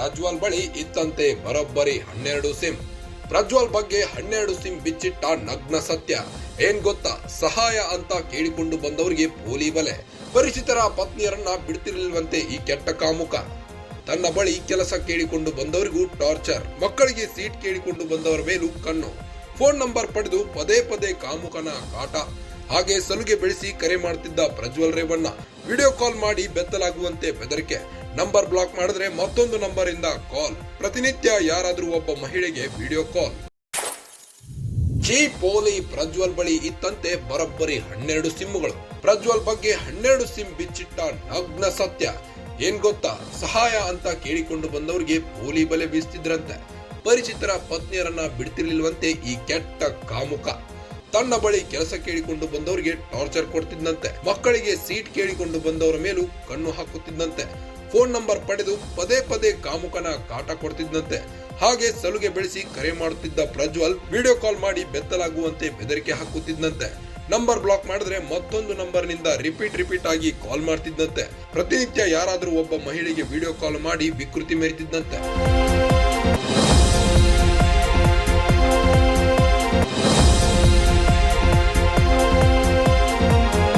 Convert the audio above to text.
ಪ್ರಜ್ವಲ್ ಬಳಿ ಇತ್ತಂತೆ ಬರೋಬ್ಬರಿ 12 ಸಿಮ್. ಪ್ರಜ್ವಲ್ ಬಗ್ಗೆ 12 ಸಿಮ್ ಬಿಚ್ಚಿಟ್ಟ ನಗ್ನ ಸತ್ಯ. ಏನ್ ಗೊತ್ತಾ, ಸಹಾಯ ಅಂತ ಕೇಳಿಕೊಂಡು ಬಂದವರಿಗೆ ಪೋಲಿ ಬಲೆ. ಪರಿಚಿತರ ಪತ್ನಿಯರನ್ನ ಬಿಡ್ತಿರ್ಲಿಲ್ವಂತೆ ಈ ಕೆಟ್ಟ ಕಾಮುಕ. ತನ್ನ ಬಳಿ ಕೆಲಸ ಕೇಳಿಕೊಂಡು ಬಂದವರಿಗೂ ಟಾರ್ಚರ್, ಮಕ್ಕಳಿಗೆ ಸೀಟ್ ಕೇಳಿಕೊಂಡು ಬಂದವರ ಮೇಲೂ ಕಣ್ಣು. ಫೋನ್ ನಂಬರ್ ಪಡೆದು ಪದೇ ಪದೇ ಕಾಮುಕನ ಕಾಟ. ಹಾಗೆ ಸಲುಗೆ ಬೆಳೆಸಿ ಕರೆ ಮಾಡ್ತಿದ್ದ ಪ್ರಜ್ವಲ್ ರೇವಣ್ಣ ವಿಡಿಯೋ ಕಾಲ್ ಮಾಡಿ ಬೆತ್ತಲಾಗುವಂತೆ ಬೆದರಿಕೆ. ನಂಬರ್ ಬ್ಲಾಕ್ ಮಾಡಿದ್ರೆ ಮತ್ತೊಂದು ನಂಬರ್ ಇಂದ ಕಾಲ್. ಪ್ರತಿನಿತ್ಯ ಯಾರಾದ್ರೂ ಒಬ್ಬ ಮಹಿಳೆಗೆ ವಿಡಿಯೋ ಕಾಲ್. ಪೋಲಿ ಪ್ರಜ್ವಲ್ ಬಳಿ ಇತ್ತಂತೆ ಬರೋಬ್ಬರಿ 12 ಸಿಮ್ಗಳು. ಪ್ರಜ್ವಲ್ ಬಗ್ಗೆ 12 ಸಿಮ್ ಬಿಚ್ಚಿಟ್ಟ ನಗ್ನ ಸತ್ಯ. ಏನ್ ಗೊತ್ತಾ, ಸಹಾಯ ಅಂತ ಕೇಳಿಕೊಂಡು ಬಂದವರಿಗೆ ಪೋಲಿ ಬಲೆ ಬೀಸ್ತಿದ್ರಂತೆ. ಪರಿಚಿತರ ಪತ್ನಿಯರನ್ನ ಬಿಡ್ತಿರ್ಲಿಲ್ವಂತೆ ಈ ಕೆಟ್ಟ ಕಾಮುಕ. ತನ್ನ ಬಳಿ ಕೆಲಸ ಕೇಳಿಕೊಂಡು ಬಂದವರಿಗೆ ಟಾರ್ಚರ್ ಕೊಡ್ತಿದ್ದಂತೆ. ಮಕ್ಕಳಿಗೆ ಸೀಟ್ ಕೇಳಿಕೊಂಡು ಬಂದವರ ಮೇಲೂ ಕಣ್ಣು ಹಾಕುತ್ತಿದ್ದಂತೆ. ಫೋನ್ ನಂಬರ್ ಪಡೆದು ಪದೇ ಪದೇ ಕಾಮುಕನ ಕಾಟ ಕೊಡ್ತಿದ್ದಂತೆ. ಹಾಗೆ ಸಲುಗೆ ಬೆಳೆಸಿ ಕರೆ ಮಾಡುತ್ತಿದ್ದ ಪ್ರಜ್ವಲ್ ವಿಡಿಯೋ ಕಾಲ್ ಮಾಡಿ ಬೆತ್ತಲಾಗುವಂತೆ ಬೆದರಿಕೆ ಹಾಕುತ್ತಿದ್ದಂತೆ. ನಂಬರ್ ಬ್ಲಾಕ್ ಮಾಡಿದ್ರೆ ಮತ್ತೊಂದು ನಂಬರ್ ನಿಂದ ರಿಪೀಟ್ ಆಗಿ ಕಾಲ್ ಮಾಡ್ತಿದ್ದಂತೆ. ಪ್ರತಿನಿತ್ಯ ಯಾರಾದ್ರೂ ಒಬ್ಬ ಮಹಿಳೆಗೆ ವಿಡಿಯೋ ಕಾಲ್ ಮಾಡಿ ವಿಕೃತಿ ಮೆರೆತಿದ್ದಂತೆ.